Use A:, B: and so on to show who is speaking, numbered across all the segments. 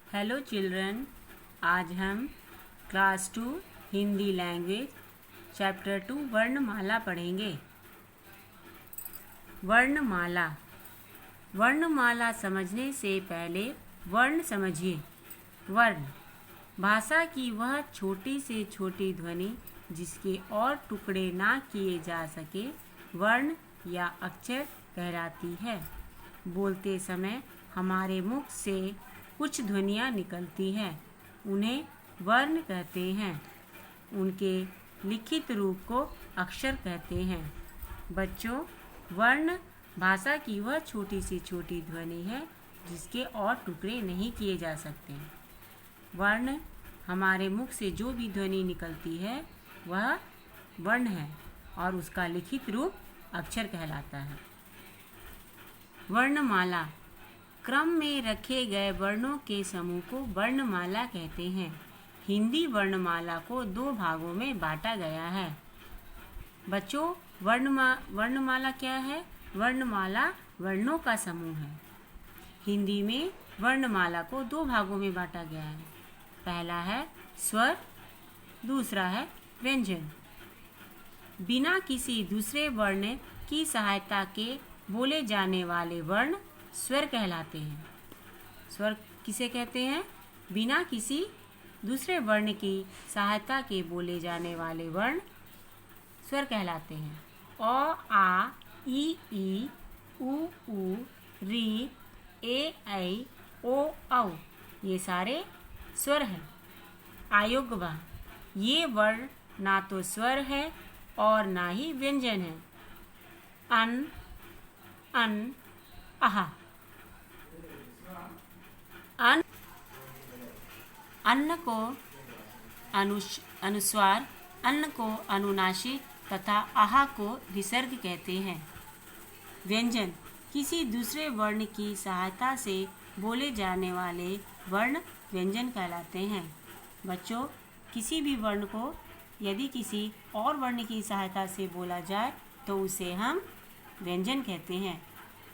A: Hello children, आज हम class 2 Hindi language chapter 2 वर्णमाला पढ़ेंगे। वर्णमाला। वर्णमाला समझने से पहले वर्ण समझिए। वर्ण भाषा की वह छोटी से छोटी ध्वनि जिसके और टुकड़े ना किए जा सके वर्ण या अक्षर कहलाती है। बोलते समय हमारे मुख से कुछ ध्वनियाँ निकलती हैं, उन्हें वर्ण कहते हैं। उनके लिखित रूप को अक्षर कहते हैं। बच्चों, वर्ण भाषा की वह छोटी से छोटी ध्वनि है जिसके और टुकड़े नहीं किए जा सकते। वर्ण हमारे मुख से जो भी ध्वनि निकलती है वह वर्ण है और उसका लिखित रूप अक्षर कहलाता है। वर्णमाला क्रम में रखे गए वर्णों के समूह को वर्णमाला कहते हैं। हिंदी वर्णमाला को 2 भागों में बांटा गया है। बच्चों, वर्णमाला क्या है? वर्णमाला वर्णों का समूह है। हिंदी में वर्णमाला को 2 भागों में बांटा गया है। पहला है स्वर, दूसरा है व्यंजन। बिना किसी दूसरे वर्ण की सहायता के बोले जाने वाले वर्ण स्वर कहलाते हैं। स्वर किसे कहते हैं? बिना किसी दूसरे वर्ण की सहायता के बोले जाने वाले वर्ण स्वर कहलाते हैं। अ, आ, ई, उ, री, ए, ऐ, ओ, औ ये सारे स्वर हैं। आयोगवा ये वर्ण ना तो स्वर है और ना ही व्यंजन है। अन, आहा। अन्न को अनुस्वार, अन्न को अनुनासिक तथा आहा को विसर्ग कहते हैं। व्यंजन किसी दूसरे वर्ण की सहायता से बोले जाने वाले वर्ण व्यंजन कहलाते हैं। बच्चों, किसी भी वर्ण को यदि किसी और वर्ण की सहायता से बोला जाए तो उसे हम व्यंजन कहते हैं।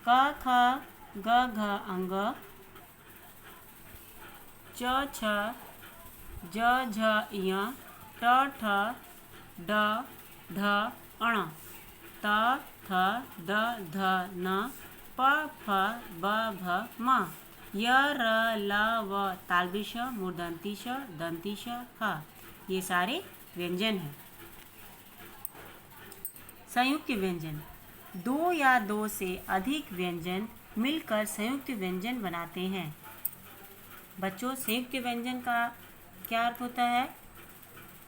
A: क, ख, ग, घ, अंग, च, छ, ज, झ, ञ, ट, ठ, ड, ढ, अण, त, थ, द, ध, न, प, फ, ब, भ, म, य, र, ल, व, तालव्य श, मूर्धन्य श, दंती श, ह ये सारे व्यंजन हैं। संयुक्त व्यंजन 2 या 2 से अधिक व्यंजन मिलकर संयुक्त व्यंजन बनाते हैं। बच्चों, संयुक्त व्यंजन का क्या अर्थ होता है?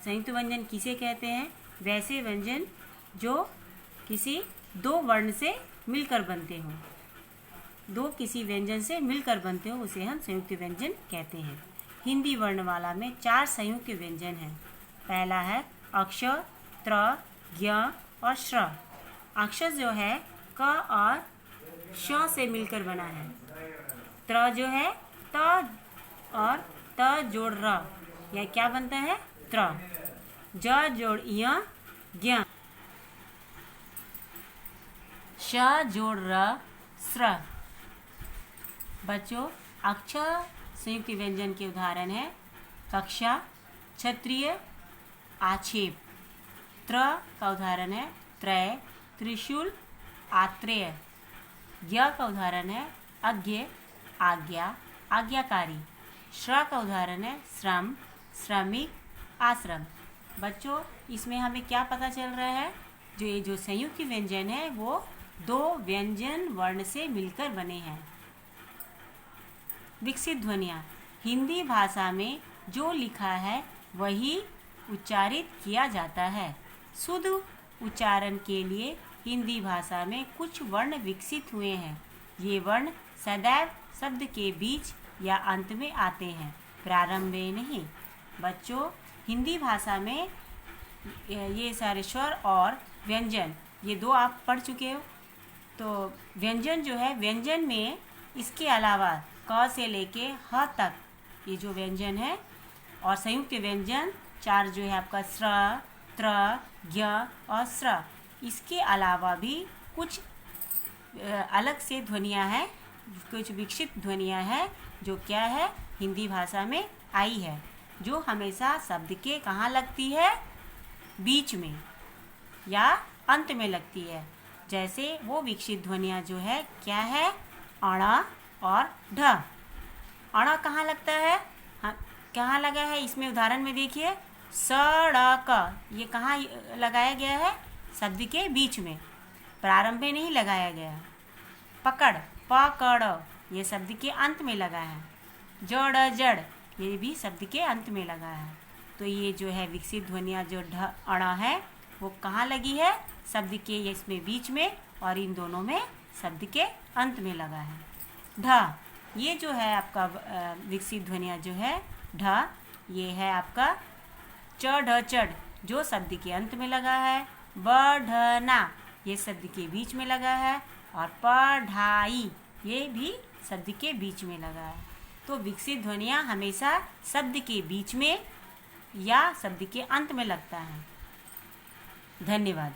A: संयुक्त व्यंजन किसे कहते हैं? वैसे व्यंजन जो किसी 2 वर्ण से मिलकर बनते हों। 2 किसी व्यंजन से मिलकर बनते हो उसे हम संयुक्त व्यंजन कहते हैं। हिंदी वर्णमाला में 4 संयुक्त व्यंजन हैं। पहला है अक्ष, त्र, ज्ञ और श्र। अक्षर जो है क और श से मिलकर बना है। त्र जो है त और त जोड़ र, यह क्या बनता है? त्र। ज जोड़ य, ज्ञ। श जोड़ र, स्र। बच्चों, अक्षर संयुक्त व्यंजन के उदाहरण है कक्षा, क्षत्रिय, आक्षेप। त्र का उदाहरण है त्रय, त्रिशूल, आत्रेय। ज्ञ का उदाहरण है अज्ञ, आज्ञा, आज्ञाकारी। श्र का उदाहरण है श्रम, श्रमिक, आश्रम। बच्चों, इसमें हमें क्या पता चल रहा है? जो संयुक्त व्यंजन है वो 2 व्यंजन वर्ण से मिलकर बने हैं। विकसित ध्वनियाँ हिंदी भाषा में जो लिखा है वही उच्चारित किया जाता है। शुद्ध उच्चारण के लिए हिंदी भाषा में कुछ वर्ण विकसित हुए हैं। ये वर्ण सदैव शब्द के बीच या अंत में आते हैं, प्रारंभ में नहीं। बच्चों, हिंदी भाषा में ये सारे स्वर और व्यंजन ये 2 आप पढ़ चुके हो। तो व्यंजन जो है, व्यंजन में इसके अलावा क से लेके ह तक ये जो व्यंजन है और संयुक्त व्यंजन 4 जो है आपका स्र, त्र, ज्ञ और स्र। इसके अलावा भी कुछ अलग से ध्वनियाँ हैं, कुछ विकसित ध्वनियाँ हैं जो क्या है, हिंदी भाषा में आई है, जो हमेशा शब्द के कहाँ लगती है, बीच में या अंत में लगती है। जैसे वो विकसित ध्वनियाँ जो है क्या है, अणा और ढ। अणा कहाँ लगता है, हाँ कहाँ लगा है, इसमें उदाहरण में देखिए, सड़क, ये कहाँ लगाया गया है, शब्द के बीच में, प्रारंभ में नहीं लगाया गया। पकड़, पकड़, ये शब्द के अंत में लगा है। जड़, जड़, ये भी शब्द के अंत में लगा है। तो ये जो है विकसित ध्वनियाँ जो ढ अणा है वो कहाँ लगी है, शब्द के इसमें बीच में, और इन दोनों में शब्द के अंत में लगा है। ढ, ये जो है आपका विकसित ध्वनियाँ जो है ढ, ये है आपका च ढ चढ़, जो शब्द के अंत में लगा है। बढ़ना, ये शब्द के बीच में लगा है। और पढ़ाई, ये भी शब्द के बीच में लगा है। तो विकसित ध्वनियाँ हमेशा शब्द के बीच में या शब्द के अंत में लगता है। धन्यवाद।